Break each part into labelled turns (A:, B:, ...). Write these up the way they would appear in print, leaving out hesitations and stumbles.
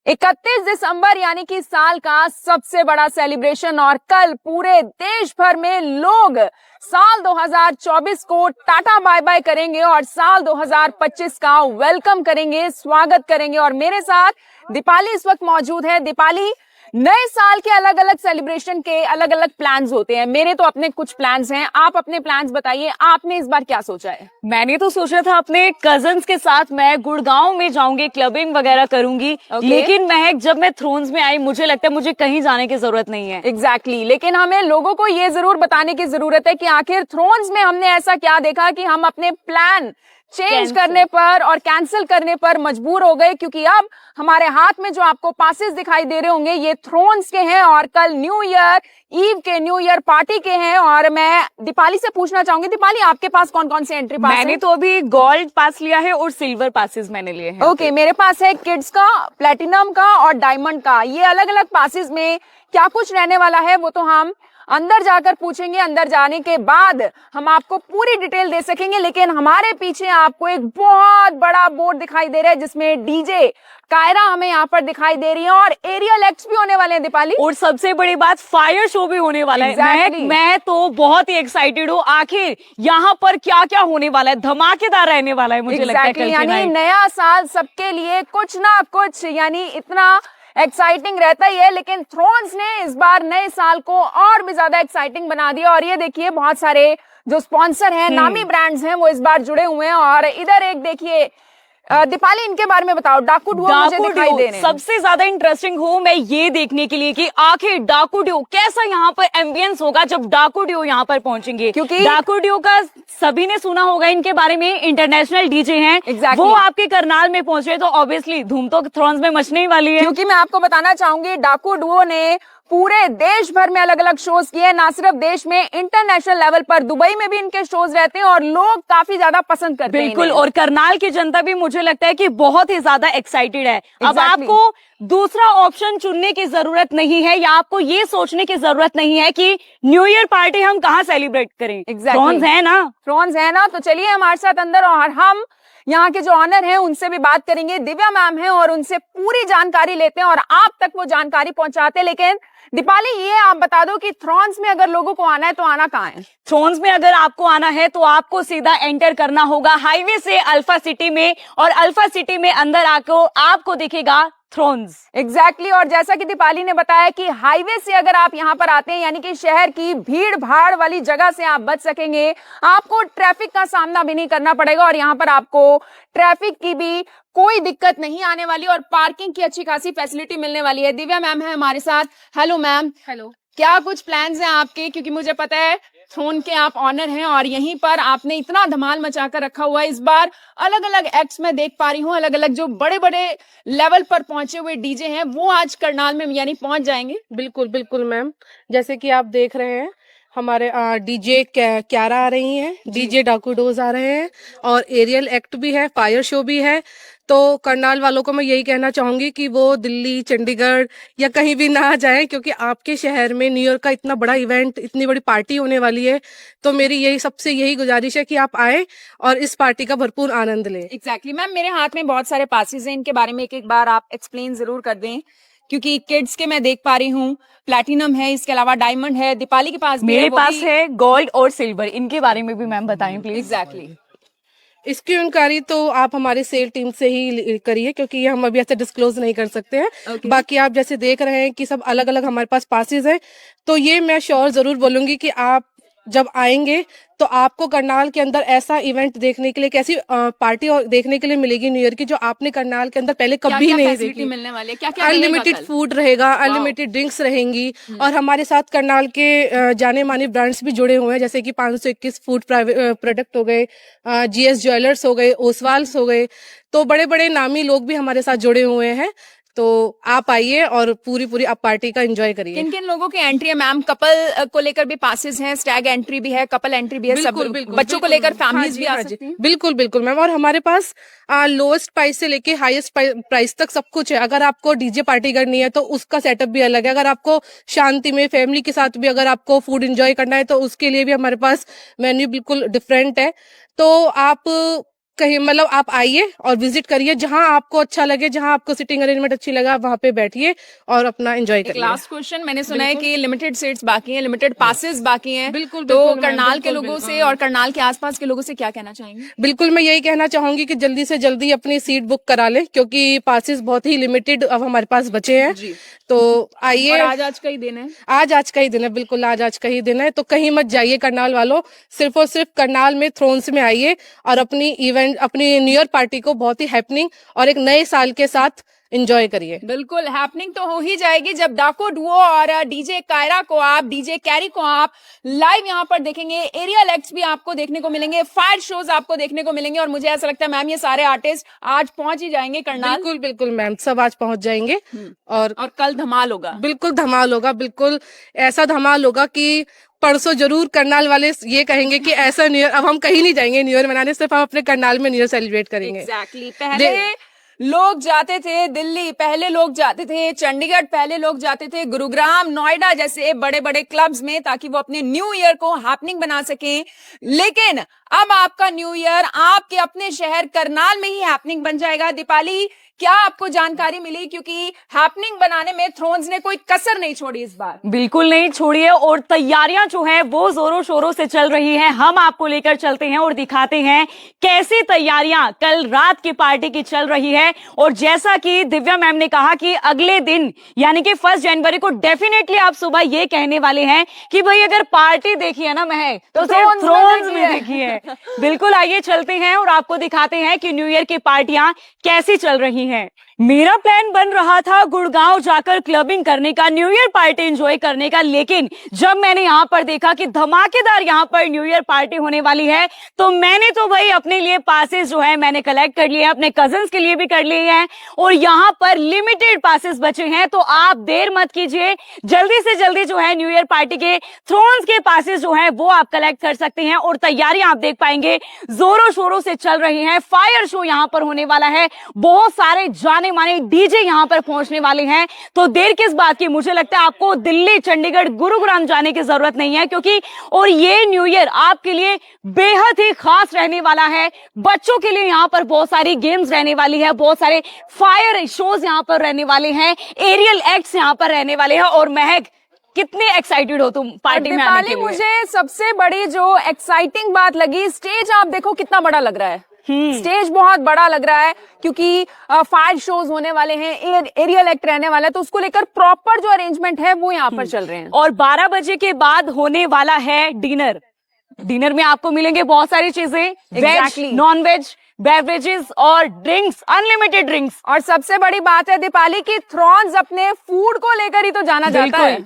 A: 31 दिसंबर यानी कि साल का सबसे बड़ा सेलिब्रेशन और कल पूरे देश भर में लोग साल 2024 को टाटा बाय बाय करेंगे और साल 2025 का वेलकम करेंगे, स्वागत करेंगे। और मेरे साथ दीपाली इस वक्त मौजूद है। दीपाली, नए साल के अलग अलग सेलिब्रेशन के अलग अलग प्लान्स होते हैं। मेरे तो अपने कुछ प्लान्स हैं, आप अपने प्लान्स बताइए, आपने इस बार क्या सोचा है?
B: मैंने तो सोचा था अपने कजन्स के साथ मैं गुड़गांव में जाऊंगी, क्लबिंग वगैरह करूंगी। लेकिन महक, जब मैं थ्रोन्स में आई मुझे लगता है मुझे कहीं जाने की जरूरत नहीं है।
A: एग्जैक्टली लेकिन हमें लोगों को ये जरूर बताने की जरूरत है कि आखिर थ्रोन्स में हमने ऐसा क्या देखा कि हम अपने प्लान चेंज करने पर और कैंसिल करने पर मजबूर हो गए, क्योंकि अब हमारे हाथ में जो आपको पासेस दिखाई दे रहे होंगे ये थ्रोन्स के हैं और कल न्यू ईयर ईव के, न्यू ईयर पार्टी के हैं। और मैं दीपाली से पूछना चाहूंगी, दीपाली आपके पास कौन कौन से एंट्री पास है?
B: मैंने तो अभी गोल्ड पास लिया है और सिल्वर पासेस मैंने लिए हैं।
A: ओके, मेरे पास है किड्स का, प्लेटिनम का और डायमंड का। ये अलग अलग पासेस में क्या कुछ रहने वाला है वो तो हम अंदर जाकर पूछेंगे। अंदर जाने के बाद हम आपको पूरी डिटेल दे सकेंगे। लेकिन हमारे पीछे आपको एक बहुत बड़ा बोर्ड दिखाई दे रहा है जिसमें डीजे कायरा हमें यहाँ पर दिखाई दे रही है और एरियल एक्ट्स भी होने वाले हैं दीपाली।
B: और सबसे बड़ी बात, फायर शो भी होने वाला है। मैं तो बहुत ही एक्साइटेड हूँ। आखिर यहाँ पर क्या क्या होने वाला है, धमाकेदार रहने वाला है मुझे लगता है कल की नाइट।
A: यानी नया साल सबके लिए कुछ ना कुछ, यानी इतना एक्साइटिंग रहता ही है। लेकिन थ्रोन्स ने इस बार नए साल को और भी ज्यादा एक्साइटिंग बना दिया। और ये देखिए, बहुत सारे जो स्पॉन्सर हैं, नामी ब्रांड्स हैं, वो इस बार जुड़े हुए हैं। और इधर एक देखिए, दीपाली इनके बारे में बताओ। डाकू डुओ मुझे दिखाई दे रहे हैं।
B: सबसे ज्यादा इंटरेस्टिंग हूँ मैं ये देखने के लिए कि आखिर डाकू डुओ कैसा यहाँ पर एम्बियंस होगा जब डाकू डुओ यहाँ पर पहुंचेंगे।
A: क्योंकि
B: डाकू डुओ का सभी ने सुना होगा इनके बारे में, इंटरनेशनल डीजे हैं। वो आपके करनाल में पहुंच रहे, तो ऑब्वियसली धूम तो थ्रोन्स में मचने ही वाली है।
A: क्योंकि मैं आपको बताना चाहूंगी, डाकू डुओ ने पूरे देश भर में अलग अलग शोज किए, ना सिर्फ देश में, इंटरनेशनल लेवल पर दुबई में भी इनके शोज रहते हैं और लोग काफी ज्यादा पसंद करते हैं।
B: बिल्कुल, और करनाल की जनता भी मुझे लगता है कि बहुत ही ज्यादा एक्साइटेड है। अब आपको दूसरा ऑप्शन चुनने की जरूरत नहीं है या आपको ये सोचने की जरूरत नहीं है कि न्यू ईयर पार्टी हम कहाँ सेलिब्रेट करें। थ्रोन्स है ना,
A: थ्रोन्स है ना। तो चलिए हमारे साथ अंदर, और हम यहाँ के जो ऑनर हैं उनसे भी बात करेंगे। दिव्या मैम हैं और उनसे पूरी जानकारी लेते हैं और आप तक वो जानकारी पहुंचाते हैं। लेकिन दीपाली, ये आप बता दो कि थ्रोन्स में अगर लोगों को आना है तो आना कहाँ है?
B: थ्रोन्स में अगर आपको आना है तो आपको सीधा एंटर करना होगा हाईवे से अल्फा सिटी में, और अल्फा सिटी में अंदर आकर आपको दिखेगा थ्रोन्स।
A: एग्जैक्टली और जैसा कि दीपाली ने बताया कि हाईवे से अगर आप यहाँ पर आते हैं, यानी कि शहर की भीड़ भाड़ वाली जगह से आप बच सकेंगे। आपको ट्रैफिक का सामना भी नहीं करना पड़ेगा और यहाँ पर आपको ट्रैफिक की भी कोई दिक्कत नहीं आने वाली और पार्किंग की अच्छी खासी फैसिलिटी मिलने वाली है। दिव्या मैम है हमारे साथ। Hello ma'am.
C: हेलो।
A: क्या कुछ प्लान्स हैं आपके? क्योंकि मुझे पता है थ्रोन के आप ऑनर हैं और यहीं पर आपने इतना धमाल मचा कर रखा हुआ है। इस बार अलग अलग एक्ट्स में देख पा रही हूँ, अलग अलग जो बड़े बड़े लेवल पर पहुंचे हुए डीजे हैं वो आज करनाल में यानी पहुंच जाएंगे।
C: बिल्कुल बिल्कुल मैम, जैसे कि आप देख रहे हैं हमारे डीजे क्यारा आ रही हैं, डीजे डाकू डोज आ रहे हैं और एरियल एक्ट भी है, फायर शो भी है। तो करनाल वालों को मैं यही कहना चाहूंगी कि वो दिल्ली, चंडीगढ़ या कहीं भी ना जाएं, क्योंकि आपके शहर में न्यू ईयर का इतना बड़ा इवेंट, इतनी बड़ी पार्टी होने वाली है। तो मेरी यही गुजारिश है कि आप आए और इस पार्टी का भरपूर आनंद लें।
A: एग्जैक्टली मैम, मेरे हाथ में बहुत सारे पासेस हैं, इनके बारे में एक बार आप एक्सप्लेन जरूर कर दें। क्योंकि किड्स के मैं देख पा रही हूँ प्लैटिनम है, इसके अलावा डायमंड है, दीपाली के पास
B: मेरे पास है गोल्ड और सिल्वर। इनके बारे में भी मैम बताएं प्लीज।
A: एग्जैक्टली
C: इसकी जानकारी तो आप हमारे सेल टीम से ही करिए, क्योंकि ये हम अभी ऐसे डिस्क्लोज नहीं कर सकते हैं। बाकी आप जैसे देख रहे हैं कि सब अलग अलग हमारे पास पासेस हैं, तो ये मैं श्योर जरूर बोलूंगी कि आप जब आएंगे तो आपको करनाल के अंदर ऐसा इवेंट देखने के लिए, कैसी पार्टी और देखने के लिए मिलेगी न्यू ईयर की, जो आपने करनाल के अंदर पहले कभी नहीं देखी।
A: मिलने वाले क्या
C: अनलिमिटेड फूड रहेगा, अनलिमिटेड ड्रिंक्स रहेंगी और हमारे साथ करनाल के जाने माने ब्रांड्स भी जुड़े हुए हैं, जैसे कि 521 फूड प्रोडक्ट हो गए, जीएस ज्वेलर्स हो गए, ओसवाल्स हो गए। तो बड़े बड़े नामी लोग भी हमारे साथ जुड़े हुए हैं। तो आप आइए और पूरी आप पार्टी का एंजॉय करिए।
A: किन किन लोगों की एंट्री है मैम? कपल को लेकर भी पासेस हैं, स्टैग एंट्री भी है, कपल एंट्री भी है, सब बच्चों को लेकर फैमिलीज भी आ सकती हैं।
C: बिल्कुल मैम, और हमारे पास लोएस्ट प्राइस से लेके हाईएस्ट प्राइस तक सब कुछ है। अगर आपको डीजे पार्टी करनी है तो उसका सेटअप भी अलग है। अगर आपको शांति में फैमिली के साथ भी अगर आपको फूड एंजॉय करना है तो उसके लिए भी हमारे पास मेन्यू बिल्कुल डिफरेंट है। तो आप कहीं मतलब आप आइए और विजिट करिए, जहां आपको अच्छा लगे, जहां आपको सिटिंग अरेंजमेंट अच्छी लगा, वहां पे बैठिए और अपना एंजॉय
A: एक
C: करिए।
A: लास्ट क्वेश्चन, मैंने सुना है कि लिमिटेड सीट्स बाकी हैं, लिमिटेड पासेस बाकी हैं।
C: बिल्कुल,
A: तो
C: बिल्कुल, मैम,
A: करनाल के
C: बिल्कुल,
A: लोगों से और करनाल के आसपास के लोगों से क्या कहना चाहेंगे?
C: बिल्कुल मैं यही कहना चाहूंगी कि जल्दी से जल्दी अपनी सीट बुक करा लें, क्योंकि पासेस बहुत ही लिमिटेड अब हमारे पास बचे हैं।
A: जी।
C: तो
A: और
C: आइए,
A: आज का ही दिन है।
C: आज का ही दिन है, बिल्कुल आज का ही दिन है। तो कहीं मत जाइए करनाल वालों, सिर्फ और सिर्फ करनाल में थ्रोन्स में आइए और अपनी न्यू ईयर पार्टी को बहुत ही हैपनिंग और एक नए साल के साथ एंजॉय करिए।
A: बिल्कुल हैपनिंग तो हो ही जाएगी जब डाको डुओ और डीजे कायरा को आप, डीजे कैरी को आप लाइव यहाँ पर देखेंगे। एरियल एक्ट्स भी आपको देखने को मिलेंगे, फायर शोज आपको देखने को मिलेंगे, और मुझे ऐसा लगता है मैम ये सारे आर्टिस्ट आज पहुंच ही जाएंगे करनाल।
C: बिल्कुल बिल्कुल मैम, सब आज पहुंच जाएंगे और
A: कल धमाल होगा।
C: बिल्कुल धमाल होगा, बिल्कुल ऐसा धमाल होगा कि परसों जरूर करनाल वाले ये कहेंगे कि ऐसा न्यू ईयर अब हम कहीं नहीं जाएंगे न्यू ईयर मनाने, सिर्फ हम अपने करनाल में न्यू ईयर सेलिब्रेट करेंगे।
A: एग्जैक्टली। पहले लोग जाते थे दिल्ली, पहले लोग जाते थे चंडीगढ़, पहले लोग जाते थे गुरुग्राम, नोएडा जैसे बड़े बड़े क्लब्स में, ताकि वो अपने न्यू ईयर को हैपनिंग बना सकें। लेकिन अब आपका न्यू ईयर आपके अपने शहर करनाल में ही हैपनिंग बन जाएगा। दीपाली, क्या आपको जानकारी मिली? क्योंकि हैपनिंग बनाने में थ्रोन्स ने कोई कसर नहीं छोड़ी इस बार।
B: बिल्कुल नहीं छोड़ी है, और तैयारियां जो है वो जोरों शोरों से चल रही हैं। हम आपको लेकर चलते हैं और दिखाते हैं कैसी तैयारियां कल रात की पार्टी की चल रही है। और जैसा कि दिव्या मैम ने कहा कि अगले दिन यानी कि 1 जनवरी को डेफिनेटली आप सुबह ये कहने वाले हैं कि भाई अगर पार्टी देखी है ना महक, तो सिर्फ थ्रोन्स में देखी है। बिल्कुल, आइए चलते हैं और आपको दिखाते हैं कि न्यू ईयर की पार्टियां कैसी चल रही हैं। मेरा प्लान बन रहा था गुड़गांव जाकर क्लबिंग करने का, न्यू ईयर पार्टी एंजॉय करने का, लेकिन जब मैंने यहाँ पर देखा कि धमाकेदार यहाँ पर न्यू ईयर पार्टी होने वाली है, तो मैंने तो भाई अपने लिए पासेस जो है मैंने कलेक्ट कर लिए हैं, अपने कजन्स के लिए भी कर लिए हैं, और यहाँ पर लिमिटेड पासेस बचे हैं। तो आप देर मत कीजिए, जल्दी से जल्दी जो है न्यू ईयर पार्टी के थ्रोन्स के पासेस जो है वो आप कलेक्ट कर सकते हैं। और तैयारियां आप देख पाएंगे जोरों शोरों से चल रही है। फायर शो यहाँ पर होने वाला है, बहुत सारे जाने माने डीजे यहां पर पहुंचने वाले हैं। तो देर किस बात की, मुझे लगता है आपको दिल्ली, चंडीगढ़, गुरुग्राम जाने की जरूरत नहीं है, क्योंकि और ये न्यू ईयर आपके लिए बेहद ही खास रहने वाला है। बच्चों के लिए यहां पर बहुत सारी गेम्स रहने वाली है, बहुत सारे फायर शोज यहां पर रहने वाले हैं, एरियल एक्ट्स यहां पर रहने वाले हैं। और महक, कितने एक्साइटेड हो तुम पार्टी में आने के लिए?
A: मुझे सबसे बड़ी जो एक्साइटिंग बात लगी, स्टेज आप देखो कितना बड़ा लग रहा है। स्टेज बहुत बड़ा लग रहा है, क्योंकि फायर शोज होने वाले हैं, एरियल एक्ट रहने वाला है, तो उसको लेकर प्रॉपर जो अरेंजमेंट है वो यहाँ पर चल रहे हैं।
B: और 12 बजे के बाद होने वाला है डिनर। डिनर में आपको मिलेंगे बहुत सारी चीजें, वेज, नॉन वेज, बेवरेजेस और ड्रिंक्स, अनलिमिटेड ड्रिंक्स।
A: और सबसे बड़ी बात है दीपाली की थ्रोन्स अपने फूड को लेकर ही तो जाना जाता है।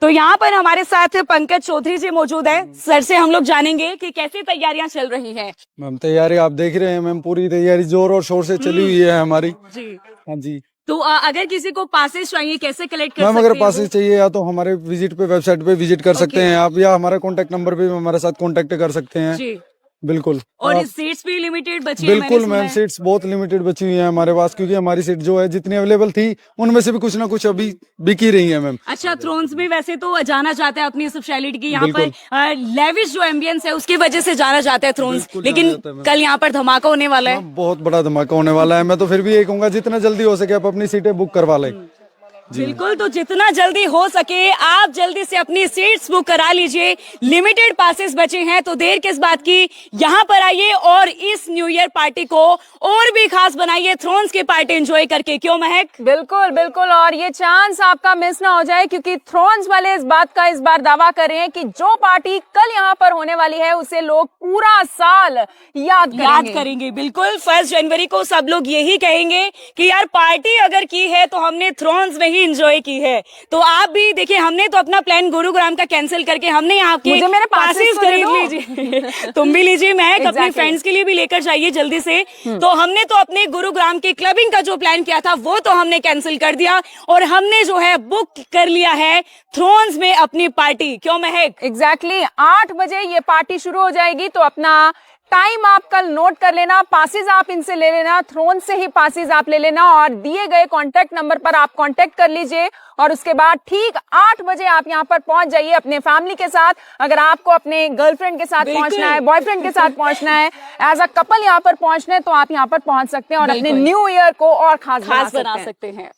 B: तो यहाँ पर हमारे साथ पंकज चौधरी जी मौजूद है। सर से हम लोग जानेंगे कि कैसी तैयारियां चल रही हैं।
D: मैम तैयारी आप देख रहे हैं मैम, पूरी तैयारी जोर और शोर से चली हुई है हमारी
B: जी।
D: हाँ जी।
B: तो अगर किसी को पासेस चाहिए कैसे कलेक्ट कर
D: मैम
B: सकते
D: अगर
B: हैं?
D: पासेस चाहिए या तो हमारे विजिट पे, वेबसाइट पे विजिट कर सकते हैं आप, या हमारे कॉन्टेक्ट नंबर पे भी हमारे साथ कॉन्टेक्ट कर सकते हैं
B: जी।
D: बिल्कुल।
B: और
D: आप-
B: सीट्स भी लिमिटेड बची है,
D: बिल्कुल
B: मैंने
D: मैम,
B: सुना है।
D: सीट्स बहुत लिमिटेड बची हुई है हमारे पास, क्योंकि हमारी सीट जो है जितनी अवेलेबल थी उनमें से भी कुछ ना कुछ अभी बिकी रही है मैम।
B: अच्छा, थ्रोन्स में वैसे तो जाना चाहता है अपनी स्पेशलिटी की, यहाँ
D: बिल्कुल।
B: पर लेविश जो एम्बियंस है उसकी वजह से जाना चाहता है थ्रोन्स,
D: बिल्कुल
B: लेकिन
D: जाना जाता है मैम।
B: कल यहाँ पर धमाका होने वाला है।
D: मैम, बहुत बड़ा धमाका होने वाला है। मैं तो फिर भी ये कहूंगा जितना जल्दी हो सके आप अपनी सीटें बुक करवा लें।
B: बिल्कुल, तो जितना जल्दी हो सके आप जल्दी से अपनी सीट्स बुक करा लीजिए, लिमिटेड पासेस बचे हैं। तो देर किस बात की, यहाँ पर आइए और इस न्यू ईयर पार्टी को और भी खास बनाइए, थ्रोन्स की पार्टी एंजॉय करके। क्यों महक?
A: बिल्कुल बिल्कुल, और ये चांस आपका मिस ना हो जाए, क्योंकि थ्रोन्स वाले इस बात का इस बार दावा कर रहे हैं कि जो पार्टी कल यहाँ पर होने वाली है उसे लोग पूरा साल याद
B: करेंगे। बिल्कुल, 1 जनवरी को सब लोग यही कहेंगे कि यार पार्टी अगर की है तो हमने थ्रोन्स में ही एंजॉय की है। तो आप भी देखिए, हमने तो अपना प्लान गुरुग्राम का कैंसिल करके हमने यहाँ के
A: मुझे मेरे
B: पासेस
A: तो
B: खरीद लीजिए। तुम भी लीजिए, महक अपने फ्रेंड्स के लिए भी लेकर जाइए जल्दी से। तो हमने तो अपने गुरुग्राम की क्लबिंग का जो प्लान किया था वो तो हमने कैंसिल कर दिया, और हमने जो है बुक कर लिया है थ्रोन्स में अपनी पार्टी। क्यों महक?
A: एग्जैक्टली 8 बजे ये पार्टी शुरू हो जाएगी, तो अपना टाइम आप कल नोट कर लेना, पासेस आप इनसे ले लेना, थ्रोन से ही पासेस आप ले लेना और दिए गए कांटेक्ट नंबर पर आप कांटेक्ट कर लीजिए और उसके बाद ठीक 8 बजे आप यहाँ पर पहुंच जाइए अपने फैमिली के साथ। अगर आपको अपने गर्लफ्रेंड के साथ पहुंचना है, बॉयफ्रेंड के साथ पहुंचना है, एज अ कपल यहाँ पर पहुंचना है तो आप यहाँ पर पहुंच सकते हैं और अपने न्यू ईयर को और खास बना सकते हैं।